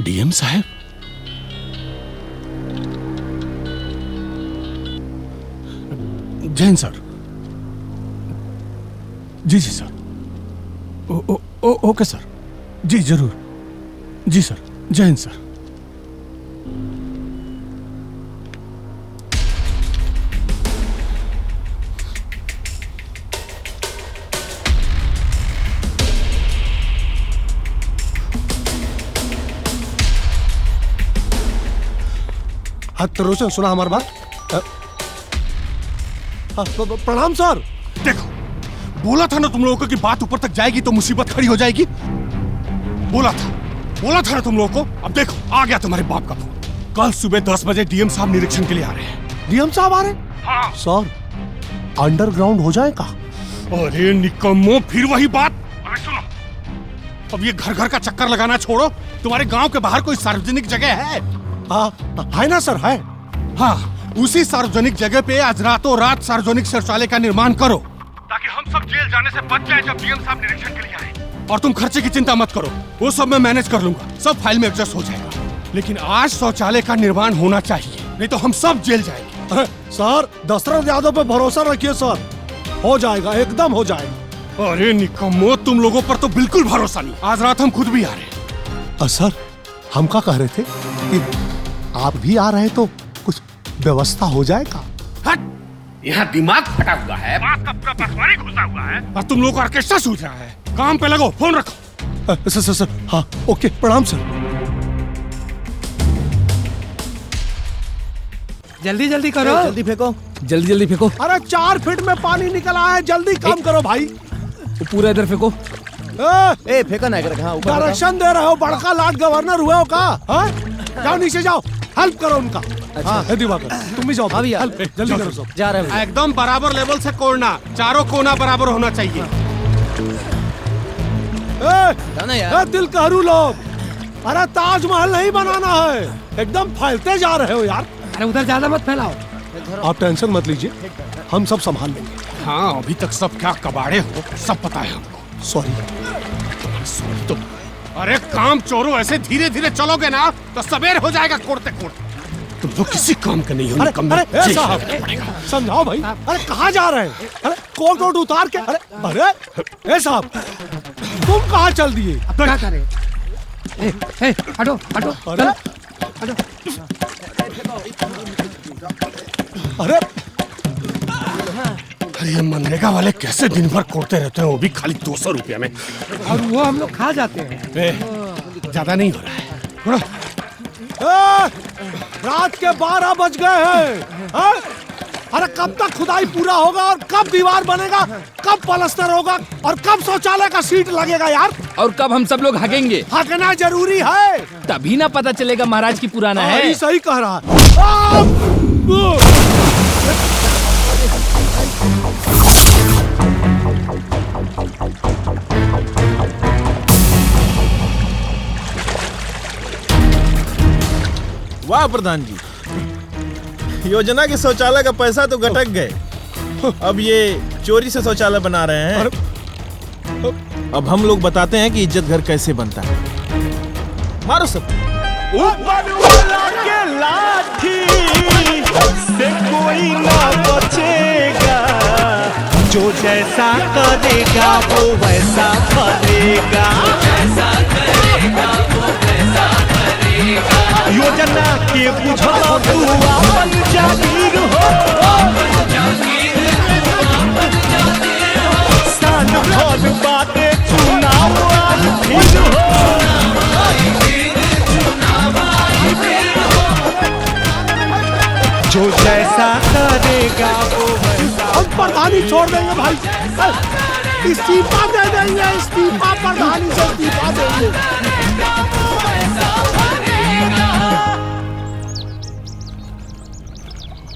DM साहब, Jain sir. जी जी सर। Okay sir. जी जरूर। जी सर। जैन सर। तो रोशन सुना हमारी बात? प्रणाम सर। देखो, बोला था ना तुम लोगों को कि बात ऊपर तक जाएगी तो मुसीबत खड़ी हो जाएगी। बोला था ना तुम लोगों को। अब देखो, आ गया तुम्हारे बाप का फोन। कल सुबह 10 बजे डीएम साहब निरीक्षण के लिए आ रहे हैं। डीएम साहब आ रहे? हाँ सर, अंडरग्राउंड हो जाएगा? अरे निकम्मो, फिर वही बात। अरे सुनो, अब ये घर घर का चक्कर लगाना छोड़ो। तुम्हारे गांव के बाहर कोई सार्वजनिक जगह है? है ना सर, है। हाँ, उसी सार्वजनिक जगह पे आज रातों रात सार्वजनिक शौचालय का निर्माण करो, ताकि हम सब जेल जाने से बच जाए जब डीएम साहब निरीक्षण के लिए आए। और तुम खर्चे की चिंता मत करो, वो सब मैं मैनेज कर लूंगा, सब फाइल में एडजस्ट हो जाएगा। लेकिन आज शौचालय का निर्माण होना चाहिए, नहीं तो हम सब जेल जाएंगे। सर, दशरथ यादव पे भरोसा रखिए सर, हो जाएगा, एकदम हो जाएगा। अरे निकम्मो, तुम लोगों पर तो बिल्कुल भरोसा नहीं। आज रात हम खुद भी आ रहे हैं। सर, हम क्या कह रहे थे कि आप भी आ रहे तो कुछ व्यवस्था हो जाएगा। हट, यहाँ दिमाग फटा हुआ है, बात का पूरा पसवारी घुसा हुआ है, और तुम लोग ऑर्केस्ट्रा सूझ रहा है। काम पे लगो, फोन रखो। सर, हाँ, ओके, प्रणाम सर। जल्दी जल्दी करो। जल्दी फेंको, जल्दी फेंको। अरे 4 फीट में पानी निकला है, जल्दी काम करो भाई। पूरा इधर फेंको। ए फेंका ना कर, हाँ, ऊपर डायरेक्शन दे रहे हो, बड़का लाट गवर्नर हुए हो का? जाओ नीचे जाओ, हेल्प करो उनका। अच्छा दिवाकर, तुम भी जाओ। हेल्प जल्दी करो सब। जा रहे हैं। एकदम बराबर लेवल से कोड़ना, चारों कोना बराबर होना चाहिए। जाना यार। दिल कहरू लोग, अरे ताजमहल नहीं बनाना है, एकदम फैलते जा रहे हो यार। अरे उधर ज्यादा मत फैलाओ। आप टेंशन मत लीजिए, हम सब संभाल लेंगे। हाँ, अभी तक सब क्या कबाड़े हो, सब पता है हमको। सॉरी। तो अरे काम चोरों, ऐसे धीरे धीरे चलोगे ना तो सबेर हो जाएगा कोड़ते कोड़ते। तुम लोग किसी काम के नहीं हो। अरे साहब, समझाओ भाई। अरे कहाँ जा रहे हैं? अरे कोट उतार के। अरे साहब, तुम कहाँ चल दिए? अब क्या करें? हटो हटो। अरे अरे अरे ये मनरेगा वाले कैसे दिन भर कोड़ते रहते हैं, वो भी खाली 200 रुपया में। और वो हम लोग खा जाते हैं। ज्यादा नहीं हो रहा है, थोड़ा। रात के 12 बज गए हैं। अरे कब तक खुदाई पूरा होगा और कब दीवार बनेगा, कब पलस्तर होगा और कब शौचालय का सीट लगेगा यार? और कब हम सब लोग हगेंगे? हगना जरूरी है, तभी ना पता चलेगा महाराज की पुराना है। सही कह रहा है। वाह प्रधान जी, योजना के शौचालय का पैसा तो गटक गए, अब ये चोरी से शौचालय बना रहे हैं। अब हम लोग बताते हैं कि इज्जत घर कैसे बनता है। मारो सब। ऊपर वाला के लाठी से कोई ना बचेगा, जो जैसा करेगा वो वैसा करेगा, योजना के बुझल तू अपन जागीर हो, साल भर बाटे चुनाव आखिर हो, जो जैसा करेगा वो वैसा। हम प्रधानी छोड़ देंगे भाई, इस्तीफा दे देंगे, इस्तीफा प्रधानी से इस्तीफा देंगे।